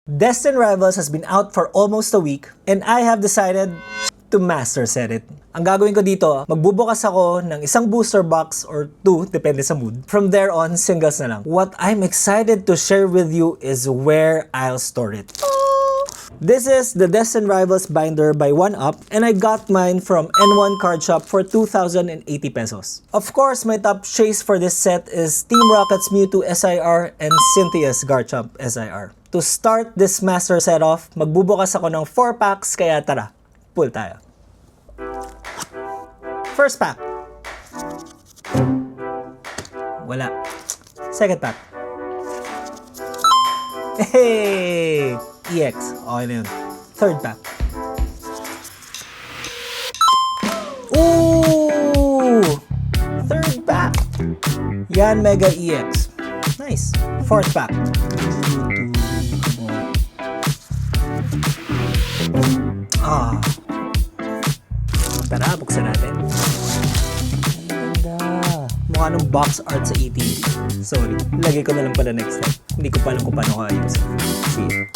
Destined Rivals has been out for almost a week and I have decided to master set it. Ang gagawin ko dito, magbubukas ako ng isang booster box or two, depende sa mood. From there on, singles na lang. What I'm excited to share with you is where I'll store it. This is the Destined Rivals binder by 1UP and I got mine from N1 Card Shop for 2,080 pesos. Of course, my top chase for this set is Team Rocket's Mewtwo SIR and Cynthia's Garchomp SIR. To start this master set off, magbubukas ako ng 4 packs kaya tara, pull tayo. First pack. Wala. Second pack. Hey! EX. Okay na yun. Third pack. Ooh! Third pack. Yan Mega EX. Nice. Fourth pack. Tara, buksan natin. Ang ganda. Mukha ng box art sa ETV. Sorry. Lagay ko na lang pala next time. Hindi ko pa alam kung paano ko ayusin. See you.